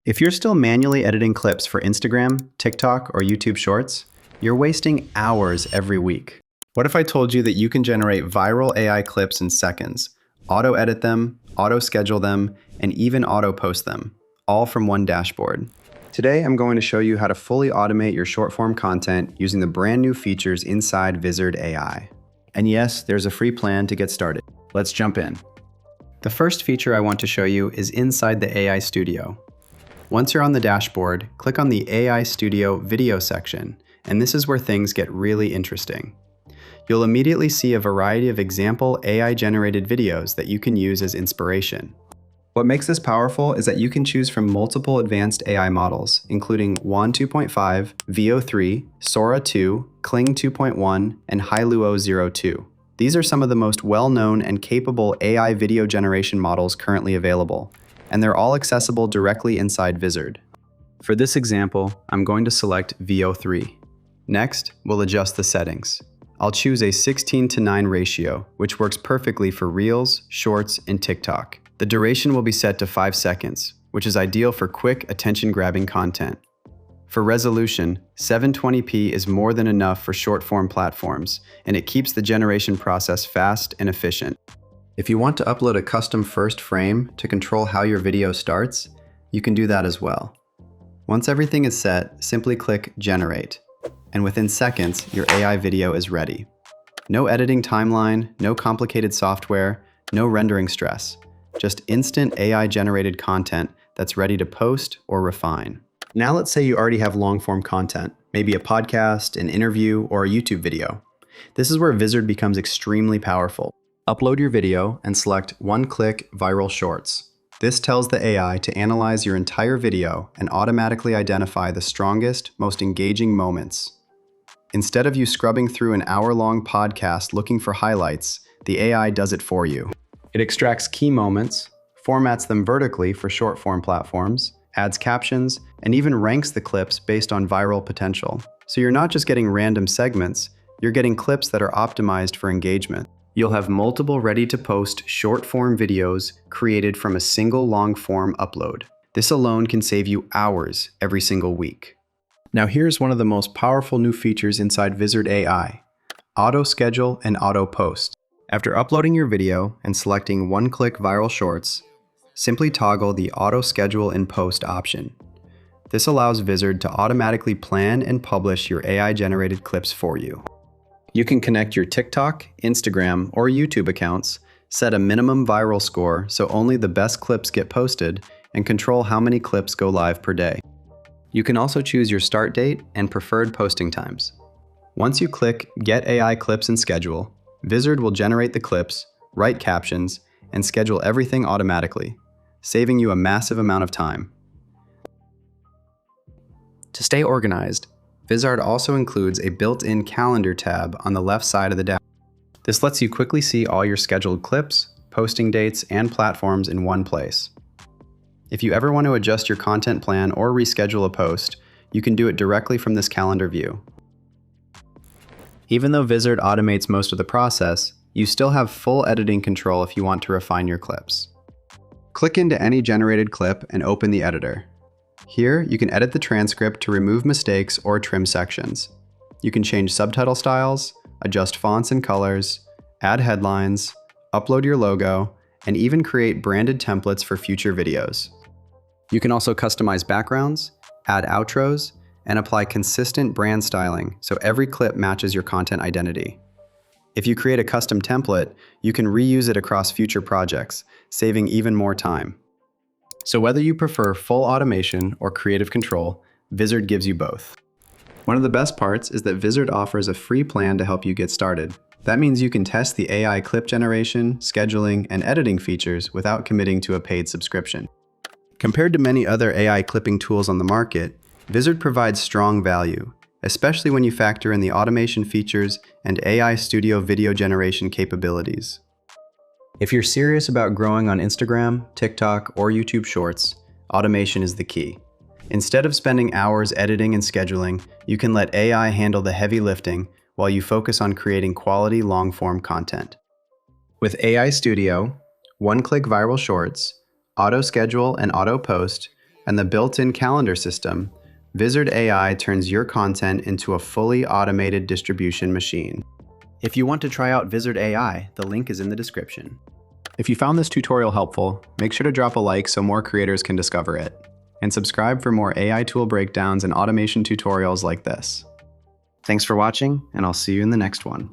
If you're still manually editing clips for Instagram, TikTok, or YouTube Shorts, you're wasting hours every week. What if I told you that you can generate viral AI clips in seconds, auto-edit them, auto-schedule them, and even auto-post them, all from one dashboard? Today, I'm going to show you how to fully automate your short-form content using the brand new features inside Vizard AI. And yes, there's a free plan to get started. Let's jump in. The first feature I want to show you is inside the AI Studio. Once you're on the dashboard, click on the AI Studio video section, and this is where things get really interesting. You'll immediately see a variety of example AI-generated videos that you can use as inspiration. What makes this powerful is that you can choose from multiple advanced AI models, including WAN 2.5, Veo 3, Sora 2, Kling 2.1, and Hailuo 02. These are some of the most well-known and capable AI video generation models currently available, and they're all accessible directly inside Vizard. For this example, I'm going to select Veo 3. Next, we'll adjust the settings. I'll choose a 16:9 ratio, which works perfectly for Reels, Shorts, and TikTok. The duration will be set to 5 seconds, which is ideal for quick, attention-grabbing content. For resolution, 720p is more than enough for short-form platforms, and it keeps the generation process fast and efficient. If you want to upload a custom first frame to control how your video starts, you can do that as well. Once everything is set, simply click Generate, and within seconds, your AI video is ready. No editing timeline, no complicated software, no rendering stress. Just instant AI-generated content that's ready to post or refine. Now let's say you already have long-form content, maybe a podcast, an interview, or a YouTube video. This is where Vizard becomes extremely powerful. Upload your video and select one-click viral shorts. This tells the AI to analyze your entire video and automatically identify the strongest, most engaging moments. Instead of you scrubbing through an hour-long podcast looking for highlights, the AI does it for you. It extracts key moments, formats them vertically for short-form platforms, adds captions, and even ranks the clips based on viral potential. So you're not just getting random segments, you're getting clips that are optimized for engagement. You'll have multiple ready-to-post short-form videos created from a single long-form upload. This alone can save you hours every single week. Now here's one of the most powerful new features inside Vizard AI: auto-schedule and auto-post. After uploading your video and selecting one-click viral shorts, simply toggle the auto-schedule and post option. This allows Vizard to automatically plan and publish your AI-generated clips for you. You can connect your TikTok, Instagram, or YouTube accounts, set a minimum viral score so only the best clips get posted, and control how many clips go live per day. You can also choose your start date and preferred posting times. Once you click Get AI Clips and Schedule, Vizard will generate the clips, write captions, and schedule everything automatically, saving you a massive amount of time. To stay organized, Vizard also includes a built-in calendar tab on the left side of the dashboard. This lets you quickly see all your scheduled clips, posting dates, and platforms in one place. If you ever want to adjust your content plan or reschedule a post, you can do it directly from this calendar view. Even though Vizard automates most of the process, you still have full editing control if you want to refine your clips. Click into any generated clip and open the editor. Here, you can edit the transcript to remove mistakes or trim sections. You can change subtitle styles, adjust fonts and colors, add headlines, upload your logo, and even create branded templates for future videos. You can also customize backgrounds, add outros, and apply consistent brand styling so every clip matches your content identity. If you create a custom template, you can reuse it across future projects, saving even more time. So whether you prefer full automation or creative control, Vizard gives you both. One of the best parts is that Vizard offers a free plan to help you get started. That means you can test the AI clip generation, scheduling, and editing features without committing to a paid subscription. Compared to many other AI clipping tools on the market, Vizard provides strong value, especially when you factor in the automation features and AI Studio video generation capabilities. If you're serious about growing on Instagram, TikTok, or YouTube Shorts, automation is the key. Instead of spending hours editing and scheduling, you can let AI handle the heavy lifting while you focus on creating quality long-form content. With AI Studio, one-click viral shorts, auto-schedule and auto-post, and the built-in calendar system, Vizard AI turns your content into a fully automated distribution machine. If you want to try out Vizard AI, the link is in the description. If you found this tutorial helpful, make sure to drop a like so more creators can discover it. And subscribe for more AI tool breakdowns and automation tutorials like this. Thanks for watching, and I'll see you in the next one.